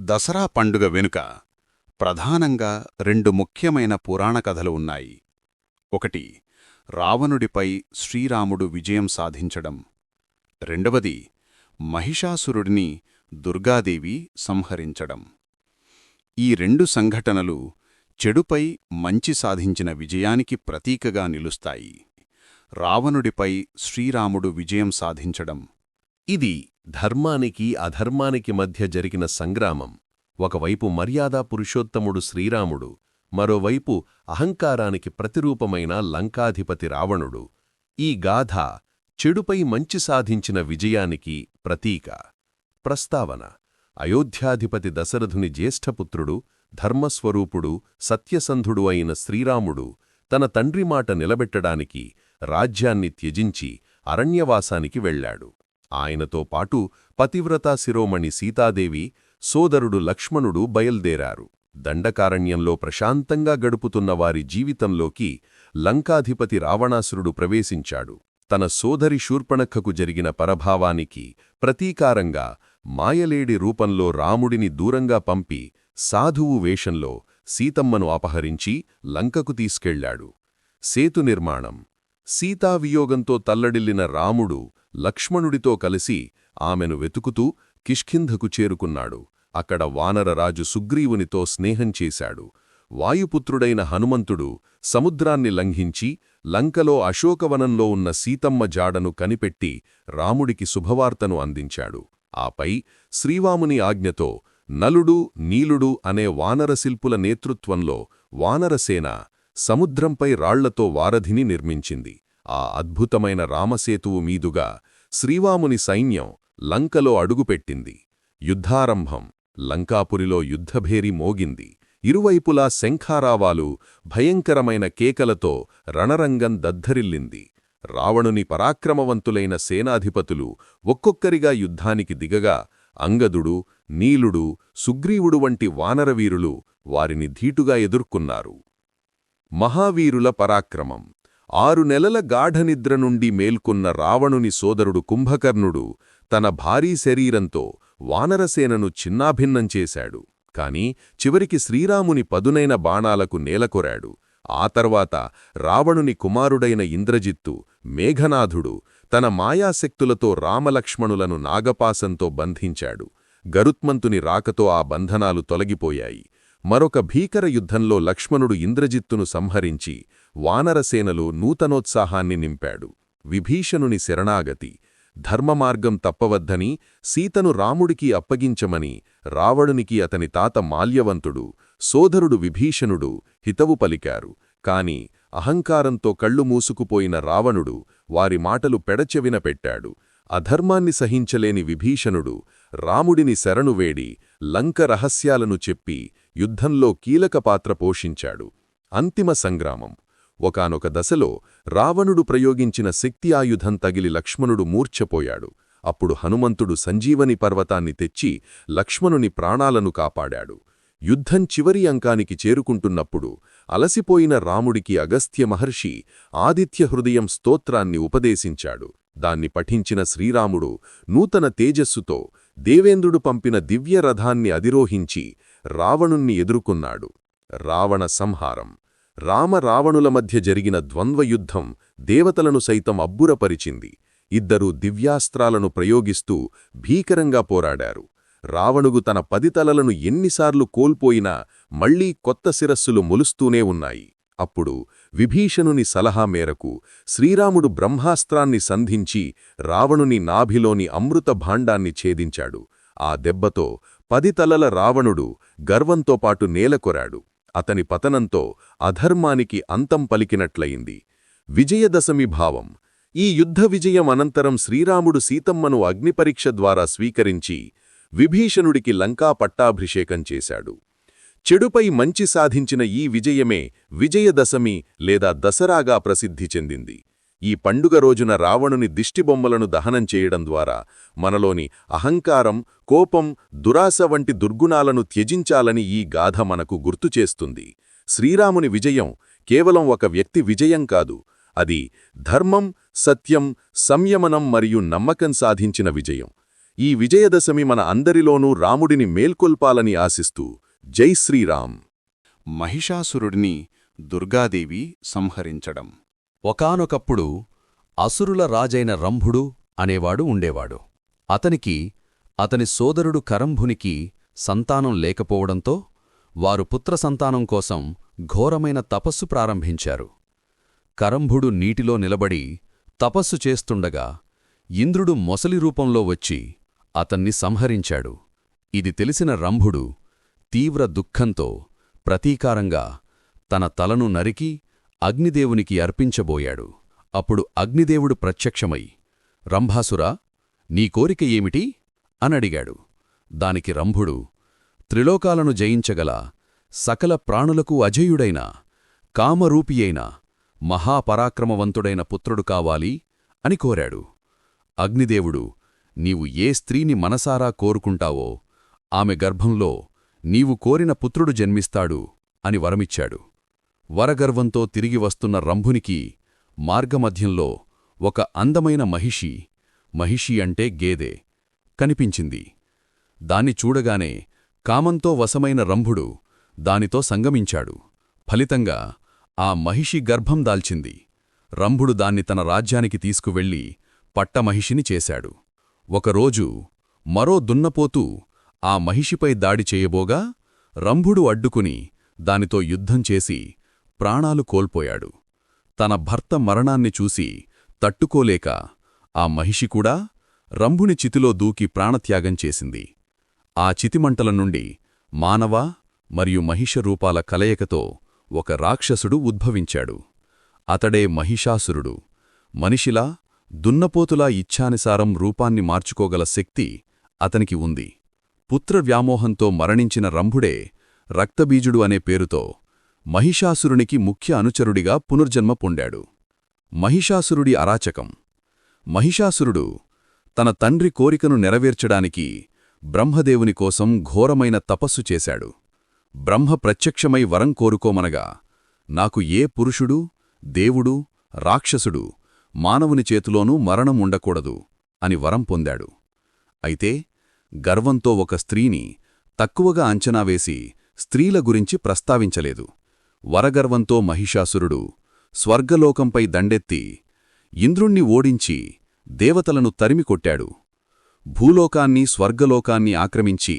దసరా పండుగ వెనుక ప్రధానంగా రెండు ముఖ్యమైన పురాణ కథలు ఉన్నాయి. ఒకటి, రావణుడిపై శ్రీరాముడు విజయం సాధించడం. రెండవది, మహిషాసురుడిని దుర్గాదేవి సంహరించడం. ఈ రెండు సంఘటనలు చెడుపై మంచి సాధించిన విజయానికి ప్రతీకగా నిలుస్తాయి. రావణుడిపై శ్రీరాముడు విజయం సాధించడం. ఇది ధర్మానికి అధర్మానికి మధ్య జరిగిన సంగ్రామం. ఒకవైపు మర్యాదా పురుషోత్తముడు శ్రీరాముడు, మరోవైపు అహంకారానికి ప్రతిరూపమైన లంకాధిపతి రావణుడు. ఈ గాథ చెడుపై మంచి సాధించిన విజయానికి ప్రతీక. ప్రస్తావన: అయోధ్యాధిపతి దశరథుని జ్యేష్ఠపుత్రుడు, ధర్మస్వరూపుడు, సత్యసంధుడు అయిన శ్రీరాముడు తన తండ్రి మాట నిలబెట్టడానికి రాజ్యాన్ని త్యజించి అరణ్యవాసానికి వెళ్లాడు. ఆయనతో పాటు పతివ్రతా శిరోమణి సీతాదేవి, సోదరుడు లక్ష్మణుడు బయల్దేరారు. దండకారణ్యంలో ప్రశాంతంగా గడుపుతున్న వారి జీవితంలోకి లంకాధిపతి రావణాసురుడు ప్రవేశించాడు. తన సోదరి శూర్పణఖకు జరిగిన పరభావానికి ప్రతీకారంగా మాయలేడి రూపంలో రాముడిని దూరంగా పంపి సాధువు వేషంలో సీతమ్మను అపహరించి లంకకు తీసుకెళ్లాడు. సేతు నిర్మాణం. సీతావియోగంతో తల్లడిల్లిన రాముడు లక్ష్మణుడితో కలిసి ఆమెను వెతుకుతూ కిష్కింధకు చేరుకున్నాడు. అక్కడ వానరరాజు సుగ్రీవునితో స్నేహం చేశాడు. వాయుపుత్రుడైన హనుమంతుడు సముద్రాన్ని లంఘించి లంకలో అశోకవనంలో ఉన్న సీతమ్మ జాడను కనిపెట్టి రాముడికి శుభవార్తను అందించాడు. ఆపై శ్రీవాముని ఆజ్ఞతో నలుడు, నీలుడు అనే వానరశిల్పుల నేతృత్వంలో వానరసేన సముద్రంపై రాళ్లతో వారధిని నిర్మించింది. ఆ అద్భుతమైన రామసేతువు మీదుగా శ్రీవాముని సైన్యం లంకలో అడుగుపెట్టింది. యుద్ధారంభం. లంకాపురిలో యుద్ధభేరి మోగింది. ఇరువైపులా శంఖారావాలు, భయంకరమైన కేకలతో రణరంగం దద్దరిల్లింది. రావణుని పరాక్రమవంతులైన సేనాధిపతులు ఒక్కొక్కరిగా యుద్ధానికి దిగగా అంగదుడు, నీలుడు, సుగ్రీవుడు వంటి వానరవీరులు వారిని ధీటుగా ఎదుర్కొన్నారు. మహావీరుల పరాక్రమం. 6 నెలల గాఢనిద్ర నుండి మేల్కొన్న రావణుని సోదరుడు కుంభకర్ణుడు తన భారీ శరీరంతో వానరసేనను చిన్నాభిన్నం చేశాడు. కాని చివరికి శ్రీరాముని పదునైన బాణాలకు నేలకొరాడు. ఆ తర్వాత రావణుని కుమారుడైన ఇంద్రజిత్తు, మేఘనాథుడు తన మాయాశక్తులతో రామలక్ష్మణులను నాగపాసంతో బంధించాడు. గరుత్మంతుని రాకతో ఆ బంధనాలు తొలగిపోయాయి. మరొక భీకర యుద్ధంలో లక్ష్మణుడు ఇంద్రజిత్తును సంహరించి వానరసేనలు నూతనోత్సాహాన్ని నింపాడు. విభీషణుని శరణాగతి. ధర్మమార్గం తప్పవద్దని సీతను రాముడికి అప్పగించమని రావణునికి అతని తాత మాల్యవంతుడు, సోదరుడు విభీషణుడు హితవు పలికారు. కాని అహంకారంతో కళ్ళు మూసుకుపోయిన రావణుడు వారి మాటలు పెడచెవిన పెట్టాడు. అధర్మాన్ని సహించలేని విభీషణుడు రాముడిని శరణువేడి లంక రహస్యాలను చెప్పి యుద్ధంలో కీలక పాత్ర పోషించాడు. అంతిమ సంగ్రామం. ఒకానొక దశలో రావణుడు ప్రయోగించిన శక్తి ఆయుధం తగిలి లక్ష్మణుడు మూర్ఛపోయాడు. అప్పుడు హనుమంతుడు సంజీవని పర్వతాన్ని తెచ్చి లక్ష్మణుని ప్రాణాలను కాపాడాడు. యుద్ధం చివరి అంకానికి చేరుకుంటున్నప్పుడు అలసిపోయిన రాముడికి అగస్త్య మహర్షి ఆదిత్య హృదయం స్తోత్రాన్ని ఉపదేశించాడు. దాన్ని పఠించిన శ్రీరాముడు నూతన తేజస్సుతో దేవేంద్రుడు పంపిన దివ్య రథాన్ని అధిరోహించి రావణుణ్ణి ఎదుర్కొన్నాడు. రావణ సంహారం. రావణుల మధ్య జరిగిన ద్వంద్వయుద్ధం దేవతలను సైతం అబ్బురపరిచింది. ఇద్దరూ దివ్యాస్త్రాలను ప్రయోగిస్తూ భీకరంగా పోరాడారు. రావణుడు తన 10 తలలను ఎన్నిసార్లు కోల్పోయినా మళ్లీ కొత్త శిరస్సులు మొలుస్తూనే ఉన్నాయి. అప్పుడు విభీషణుని సలహా మేరకు శ్రీరాముడు బ్రహ్మాస్త్రాన్ని సంధించి రావణుని నాభిలోని అమృత భాండాన్ని ఛేదించాడు. ఆ దెబ్బతో 10 తలల రావణుడు గర్వంతో పాటు నేలకొరాడు. అతని పతనంతో అధర్మానికి అంతం పలికినట్లయింది. విజయదశమి భావం. ఈ యుద్ధ విజయం అనంతరం శ్రీరాముడు సీతమ్మను అగ్నిపరీక్ష ద్వారా స్వీకరించి విభీషణుడికి లంకా పట్టాభిషేకం చేశాడు. చెడుపై మంచి సాధించిన ఈ విజయమే విజయదశమి లేదా దసరాగా ప్రసిద్ధి చెందింది. ఈ పండుగ రోజున రావణుని దిష్టిబొమ్మలను దహనం చేయడం ద్వారా మనలోని అహంకారం, కోపం, దురాశ వంటి దుర్గుణాలను త్యజించాలని ఈ గాథ మనకు గుర్తుచేస్తుంది. శ్రీరాముని విజయం కేవలం ఒక వ్యక్తి విజయం కాదు, అది ధర్మం, సత్యం, సంయమనం మరియు నమ్మకం సాధించిన విజయం. ఈ విజయదశమి మన అందరిలోనూ రాముడిని మేల్కొల్పాలని ఆశిస్తూ జై శ్రీరామ్. మహిషాసురుడిని దుర్గాదేవి సంహరించడం. ఒకానొకప్పుడు అసురుల రాజైన రంభుడు అనేవాడు ఉండేవాడు. అతనికి అతని సోదరుడు కరంభునికి సంతానం లేకపోవడంతో వారు పుత్రసంతానం కోసం ఘోరమైన తపస్సు ప్రారంభించారు. కరంభుడు నీటిలో నిలబడి తపస్సు చేస్తుండగా ఇంద్రుడు మొసలి రూపంలో వచ్చి అతన్ని సంహరించాడు. ఇది తెలిసిన రంభుడు తీవ్ర దుఃఖంతో ప్రతీకారంగా తన తలను నరికి అగ్నిదేవునికి అర్పించబోయాడు. అప్పుడు అగ్నిదేవుడు ప్రత్యక్షమై, రంభాసురా, నీ కోరిక ఏమిటి? అనడిగాడు. దానికి రంభుడు, త్రిలోకాలను జయించగల సకల ప్రాణులకు అజేయుడైన కామరూపియైన మహాపరాక్రమవంతుడైన పుత్రుడు కావాలి అని కోరాడు. అగ్నిదేవుడు, నీవు ఏ స్త్రీని మనసారా కోరుకుంటావో ఆమె గర్భంలో నీవు కోరిన పుత్రుడు జన్మిస్తాడు అని వరమిచ్చాడు. వరగర్వంతో తిరిగి వస్తున్న రంభునికి మార్గమధ్యంలో ఒక అందమైన మహిషి అంటే గేదె కనిపించింది. దాన్ని చూడగానే కామంతో వశమైన రంభుడు దానితో సంగమించాడు. ఫలితంగా ఆ మహిషి గర్భం దాల్చింది. రంభుడు దాన్ని తన రాజ్యానికి తీసుకువెళ్లి పట్టమహిషిని చేశాడు. ఒకరోజు మరో దున్నపోతూ ఆ మహిషిపై దాడి చేయబోగా రంభుడు అడ్డుకుని దానితో యుద్ధం చేసి ప్రాణాలు కోల్పోయాడు. తన భర్త మరణాన్ని చూసి తట్టుకోలేక ఆ మహిషి కూడా రంభుని చితిలో దూకి ప్రాణత్యాగం చేసింది. ఆ చితిమంటల నుండి మానవ మరియు మహిష రూపాల కలయికతో ఒక రాక్షసుడు ఉద్భవించాడు. అతడే మహిషాసురుడు. మనిషిలా దున్నపోతులా ఇచ్ఛానుసారం రూపాన్ని మార్చుకోగల శక్తి అతనికి ఉంది. పుత్రవ్యామోహంతో మరణించిన రంభుడే రక్తబీజుడు అనే పేరుతో మహిషాసురునికి ముఖ్య అనుచరుడిగా పునర్జన్మ పొందాడు. మహిషాసురుడి అరాచకం. మహిషాసురుడు తన తండ్రి కోరికను నెరవేర్చడానికి బ్రహ్మదేవుని కోసం ఘోరమైన తపస్సు చేశాడు. బ్రహ్మ ప్రత్యక్షమై వరం కోరుకోమనగా, నాకు ఏ పురుషుడు, దేవుడు, రాక్షసుడు, మానవుని చేతిలోనూ మరణం ఉండకూడదు అని వరం పొందాడు. అయితే గర్వంతో ఒక స్త్రీని తక్కువగా అంచనావేసి స్త్రీల గురించి ప్రస్తావించలేదు. వరగర్వంతో మహిషాసురుడు స్వర్గలోకంపై దండెత్తి ఇంద్రుణ్ణి ఓడించి దేవతలను తరిమికొట్టాడు. భూలోకాన్ని, స్వర్గలోకాన్ని ఆక్రమించి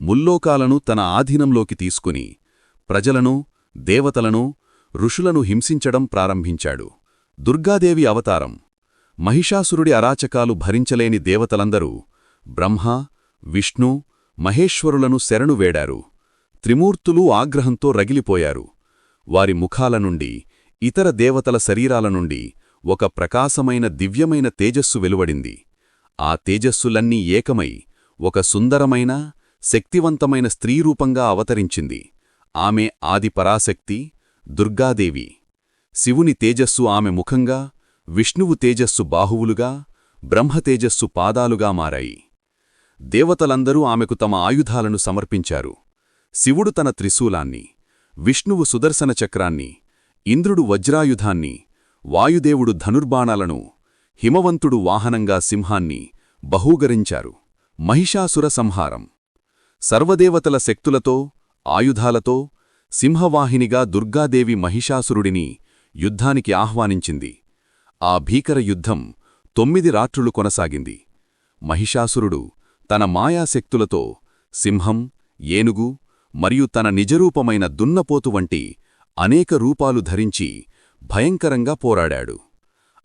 ముల్లోకాలను తన ఆధీనంలోకి తీసుకుని ప్రజలను, దేవతలను, ఋషులను హింసించడం ప్రారంభించాడు. దుర్గాదేవి అవతారం. మహిషాసురుడి అరాచకాలు భరించలేని దేవతలందరూ బ్రహ్మ, విష్ణు, మహేశ్వరులను శరణు వేడారు. త్రిమూర్తులు ఆగ్రహంతో రగిలిపోయారు. వారి ముఖాల నుండి, ఇతర దేవతల శరీరాల నుండి ఒక ప్రకాశమైన దివ్యమైన తేజస్సు వెలువడింది. ఆ తేజస్సులన్నీ ఏకమై ఒక సుందరమైన, శక్తివంతమైన స్త్రీరూపంగా అవతరించింది. ఆమె ఆది పరాశక్తి దుర్గాదేవి. శివుని తేజస్సు ఆమె ముఖంగా, విష్ణువు తేజస్సు బాహువులుగా, బ్రహ్మతేజస్సు పాదాలుగా మారాయి. దేవతలందరూ ఆమెకు తమ ఆయుధాలను సమర్పించారు. శివుడు తన త్రిశూలాన్ని, విష్ణువు సుదర్శన చక్రాన్ని, ఇంద్రుడు వజ్రాయుధాన్ని, వాయుదేవుడు ధనుర్బాణాలను, హిమవంతుడు వాహనంగా సింహాన్ని బహూకరించారు. మహిషాసుర సంహారం. సర్వదేవతల శక్తులతో, ఆయుధాలతో సింహవాహినిగా దుర్గాదేవి మహిషాసురుడిని యుద్ధానికి ఆహ్వానించింది. ఆ భీకర యుద్ధం 9 రాత్రులు కొనసాగింది. మహిషాసురుడు తన మాయాశక్తులతో సింహం, ఏనుగు మరియు తన నిజరూపమైన దున్నపోతు వంటి అనేక రూపాలు ధరించి భయంకరంగా పోరాడాడు.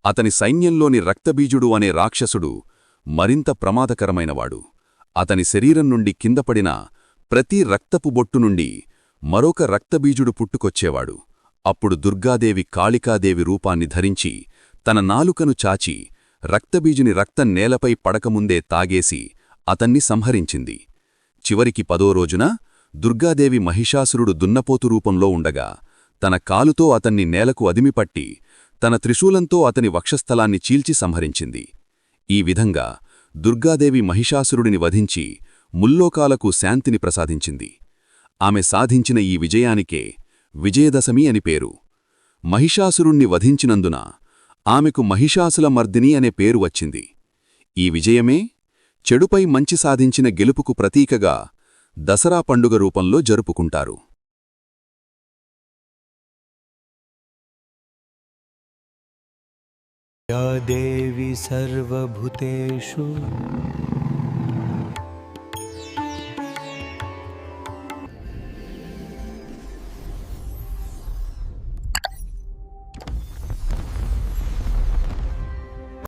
అతని సైన్యంలోని రక్తబీజుడు అనే రాక్షసుడు మరింత ప్రమాదకరమైనవాడు. అతని శరీరం నుండి కిందపడిన ప్రతి రక్తపు బొట్టు నుండి మరొక రక్తబీజుడు పుట్టుకొచ్చేవాడు. అప్పుడు దుర్గాదేవి కాళికాదేవి రూపాన్ని ధరించి తన నాలుకను చాచి రక్తబీజుని రక్తం నేలపై పడకముందే తాగేసి అతన్ని సంహరించింది. చివరికి 10వ రోజున దుర్గాదేవి మహిషాసురుడు దున్నపోతు రూపంలో ఉండగా తన కాలుతో అతన్ని నేలకు అదిమిపట్టి తన త్రిశూలంతో అతని వక్షస్థలాన్ని చీల్చి సంహరించింది. ఈ విధంగా దుర్గాదేవి మహిషాసురుడిని వధించి ముల్లోకాలకు శాంతిని ప్రసాదించింది. ఆమె సాధించిన ఈ విజయానికే విజయదశమి అని పేరు. మహిషాసురుణ్ణి వధించినందున ఆమెకు మహిషాసుల మర్దిని అనే పేరు వచ్చింది. ఈ విజయమే చెడుపై మంచి సాధించిన గెలుపుకు ప్రతీకగా దసరా పండుగ రూపంలో జరుపుకుంటారు. या देवी सर्वभूतेषु